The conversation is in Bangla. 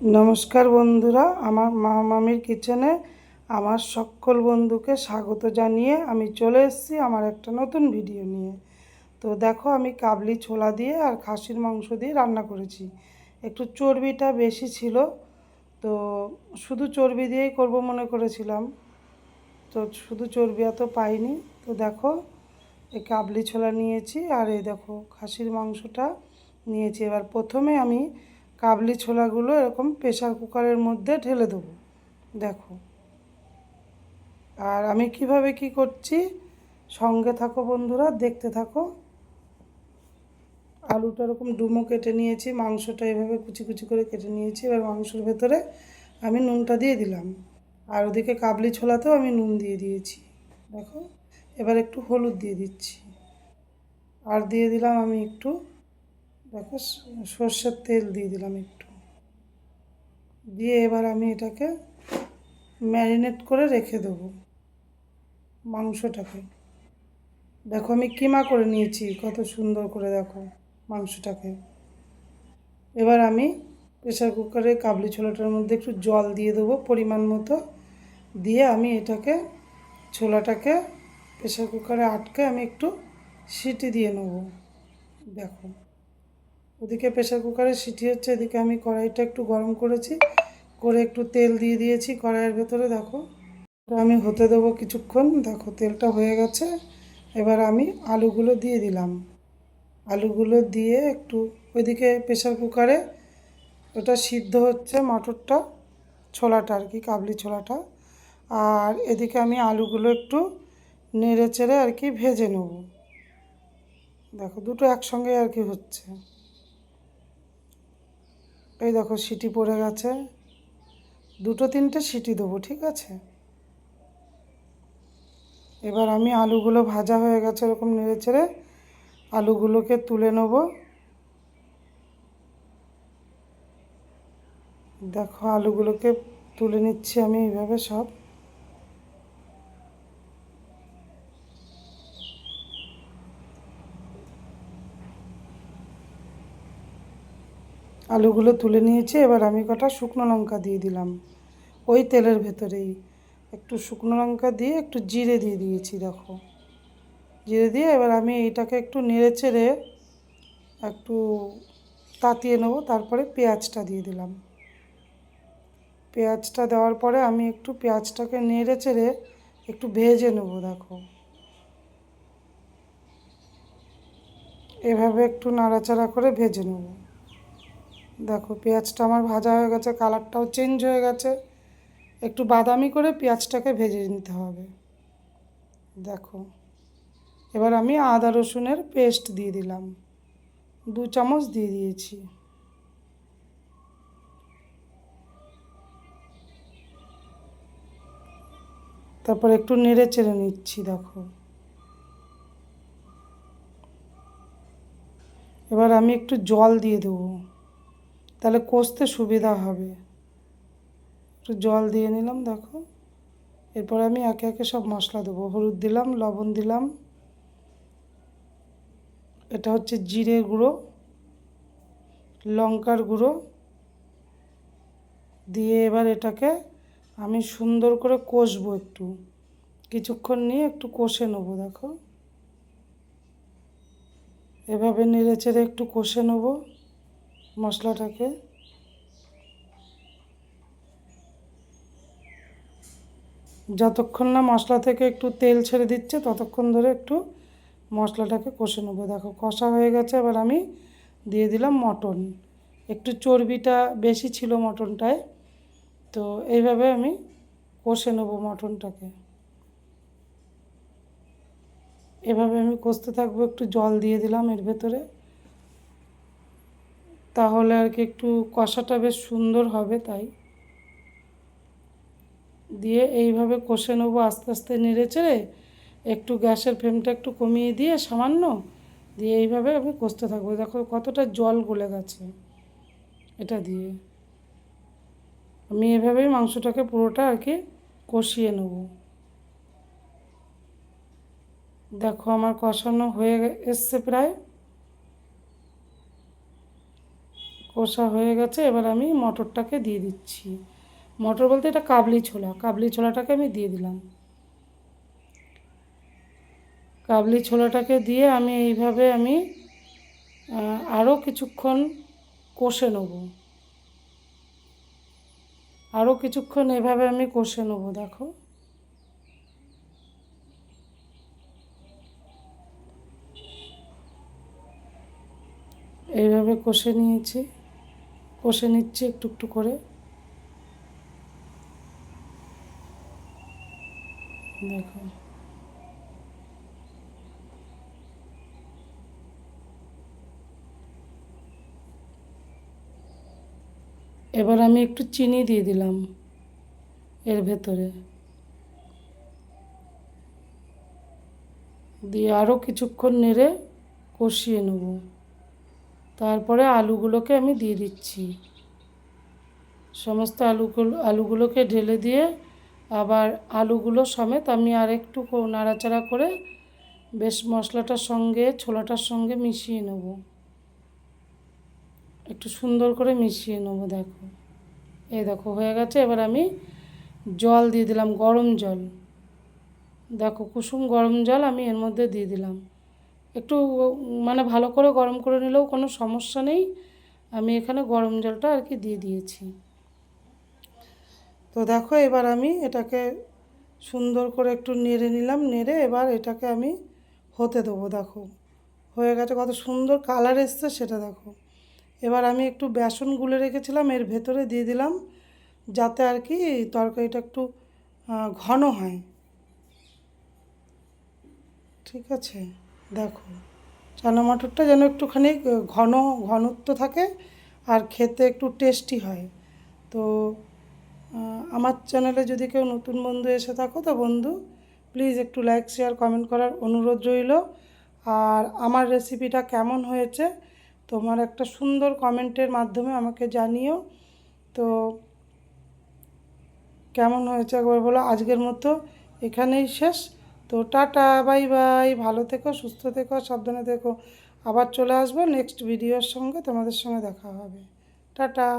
নমস্কার বন্ধুরা, আমার মা মামির কিচেনে আমার সকল বন্ধুকে স্বাগত জানিয়ে আমি চলে এসেছি আমার একটা নতুন ভিডিও নিয়ে। তো দেখো, আমি কাবলি ছোলা দিয়ে আর খাসির মাংস দিয়ে রান্না করেছি। একটু চর্বিটা বেশি ছিল, তো শুধু চর্বি দিয়েই করব মনে করেছিলাম, তো শুধু চর্বি এত পাইনি। তো দেখো, এই কাবলি ছোলা নিয়েছি আর এই দেখো খাসির মাংসটা নিয়েছি। এবার প্রথমে আমি কাবলি ছোলাগুলো এরকম প্রেসার কুকারের মধ্যে ঢেলে দেবো। দেখো, আর আমি কিভাবে কি করছি সঙ্গে থাকো বন্ধুরা, দেখতে থাকো। আলুটা এরকম ডুমো কেটে নিয়েছি, মাংসটা এভাবে কুচি কুচি করে কেটে নিয়েছি। এবার মাংসের ভেতরে আমি নুনটা দিয়ে দিলাম, আর ওদিকে কাবলি ছোলাতেও আমি নুন দিয়ে দিয়েছি। দেখো, এবার একটু হলুদ দিয়ে দিচ্ছি, আর দিয়ে দিলাম আমি একটু, দেখো, সর্ষের তেল দিয়ে দিলাম একটু, দিয়ে এবার আমি এটাকে ম্যারিনেট করে রেখে দেবো মাংসটাকে। দেখো, আমি কিমা করে নিয়েছি কত সুন্দর করে, দেখো মাংসটাকে। এবার আমি প্রেসার কুকারে কাবলি ছোলাটার মধ্যে একটু জল দিয়ে দেবো পরিমাণ মতো, দিয়ে আমি এটাকে, ছোলাটাকে প্রেসার কুকারে আটকে আমি একটু সিটি দিয়ে নেব। দেখো, ওদিকে প্রেসার কুকারে সিটি হচ্ছে, এদিকে আমি কড়াইটা একটু গরম করেছি, করে একটু তেল দিয়ে দিয়েছি কড়াইয়ের ভেতরে। দেখো, আমি হতে দেবো কিছুক্ষণ। দেখো, তেলটা হয়ে গেছে। এবার আমি আলুগুলো দিয়ে দিলাম, আলুগুলো দিয়ে একটু, ওইদিকে প্রেসার কুকারে ওটা সিদ্ধ হচ্ছে, মটরটা, ছোলাটা আর কি, কাবলি ছোলাটা। আর এদিকে আমি আলুগুলো একটু নেড়ে চেড়ে আর কি ভেজে নেব। দেখো, দুটো একসঙ্গে আর কি হচ্ছে। এই দেখো, সিটি পড়ে গেছে, দুটো তিনটে সিটি দেবো, ঠিক আছে। এবার আমি আলুগুলো ভাজা হয়ে গেছে, এরকম নেড়ে চেড়ে আলুগুলোকে তুলে নেব। দেখো, আলুগুলোকে তুলে নিচ্ছি আমি এইভাবে সব। আলুগুলো তুলে নিয়েছি। এবার আমি কটা শুকনো লঙ্কা দিয়ে দিলাম ওই তেলের ভেতরেই, একটু শুকনো লঙ্কা দিয়ে একটু জিরে দিয়ে দিয়েছি। দেখো, জিরে দিয়ে এবার আমি এইটাকে একটু নেড়ে চেড়ে একটু তাতিয়ে নেব। তারপরে পেঁয়াজটা দিয়ে দিলাম। পেঁয়াজটা দেওয়ার পরে আমি একটু পেঁয়াজটাকে নেড়ে চেড়ে একটু ভেজে নেব। দেখো, এভাবে একটু নাড়াচাড়া করে ভেজে নেব। দেখো, পেঁয়াজটা আমার ভাজা হয়ে গেছে, কালারটাও চেঞ্জ হয়ে গেছে। একটু বাদামি করে পেঁয়াজটাকে ভেজে নিতে হবে। দেখো, এবার আমি আদা রসুনের পেস্ট দিয়ে দিলাম, 2 চামচ দিয়ে দিয়েছি। তারপর একটু নেড়ে চেড়ে নিচ্ছি। দেখো, এবার আমি একটু জল দিয়ে দেবো, তাহলে কষতে সুবিধা হবে। একটু জল দিয়ে নিলাম। দেখো, এরপর আমি একে একে সব মশলা দেবো। হলুদ দিলাম, লবণ দিলাম, এটা হচ্ছে জিরে গুঁড়ো, লঙ্কার গুঁড়ো দিয়ে এবার এটাকে আমি সুন্দর করে কষবো, একটু কিছুক্ষণ নিয়ে একটু কষে নেবো। দেখো, এভাবে নেড়ে চেড়ে একটু কষে নেবো মশলাটাকে। যতক্ষণ না মশলা থেকে একটু তেল ছেড়ে দিচ্ছে ততক্ষণ ধরে একটু মশলাটাকে কষে নেবো। দেখো, কষা হয়ে গেছে। এবার আমি দিয়ে দিলাম মটন, একটু চর্বিটা বেশি ছিল মটনটায়, তো এইভাবে আমি কষে নেবো মটনটাকে। এভাবে আমি কষতে থাকবো, একটু জল দিয়ে দিলাম এর ভেতরে, তাহলে আর কি একটু কষাটা বেশ সুন্দর হবে। তাই দিয়ে এইভাবে কষে নেবো আস্তে আস্তে নেড়ে চেড়ে, একটু গ্যাসের ফ্লেমটা একটু কমিয়ে দিয়ে সামান্য, দিয়ে এইভাবে আমি কষতে থাকবো। দেখো, কতটা জল গলে গেছে এটা দিয়ে। আমি এভাবেই মাংসটাকে পুরোটা আর কি কষিয়ে নেব। দেখো, আমার কষানো হয়ে এসছে প্রায়, কষা হয়ে গেছে, এবার আমি মটরটাকে দিয়ে দিচ্ছি। মটর বলতে এটা কাবলি ছোলা, কাবলি ছোলাটাকে আমি দিয়ে দিলাম। কাবলি ছোলাটাকে দিয়ে আমি এইভাবে আমি আরও কিছুক্ষণ কষে নেব। আরও কিছুক্ষণ এভাবে আমি কষে নেব। দেখো এইভাবে কষে নিয়েছি, কষে নিচ্ছি একটু একটু করে। দেখো এবার আমি একটু চিনি দিয়ে দিলাম এর ভেতরে, দিয়ে আরও কিছুক্ষণ নেড়ে কষিয়ে নেব। তারপরে আলুগুলোকে আমি দিয়ে দিচ্ছি। সমস্ত আলুগুলোকে ঢেলে দিয়ে আবার আলুগুলো সমেত আমি আর একটু নাড়াচাড়া করে বেশ মশলাটার সঙ্গে ছোলাটার সঙ্গে মিশিয়ে নেব। একটু সুন্দর করে মিশিয়ে নেব। দেখো এই দেখো হয়ে গেছে। এবার আমি জল দিয়ে দিলাম, গরম জল। দেখো কুসুম গরম জল আমি এর মধ্যে দিয়ে দিলাম। একটু মানে ভালো করে গরম করে নিলেও কোনো সমস্যা নেই, আমি এখানে গরম জলটা আর কি দিয়ে দিয়েছি। তো দেখো এবার আমি এটাকে সুন্দর করে একটু নেড়ে নিলাম, নেড়ে এবার এটাকে আমি হতে দেবো। দেখো হয়ে গেছে, কত সুন্দর কালার এসছে সেটা দেখো। এবার আমি একটু বেসন গুলে রেখেছিলাম এর ভেতরে দিয়ে দিলাম, যাতে আর কি তরকারিটা একটু ঘন হয়। ঠিক আছে, দেখো চানা মটরটা যেন একটুখানি ঘনত্ব থাকে আর খেতে একটু টেস্টি হয়। তো আমার চ্যানেলে যদি কেউ নতুন বন্ধু এসে থাকো তো বন্ধু প্লিজ একটু লাইক শেয়ার কমেন্ট করার অনুরোধ রইল। আর আমার রেসিপিটা কেমন হয়েছে তোমার একটা সুন্দর কমেন্টের মাধ্যমে আমাকে জানিও। তো কেমন হয়েছে একবার বলো। আজকের মতো এখানেই শেষ। তো টাটা, বাই বাই, ভালো থেকো, সুস্থ থেকো, সাবধানে থেকো। আবার চলে আসবো নেক্সট ভিডিওর সঙ্গে, তোমাদের সঙ্গে দেখা হবে। টাটা।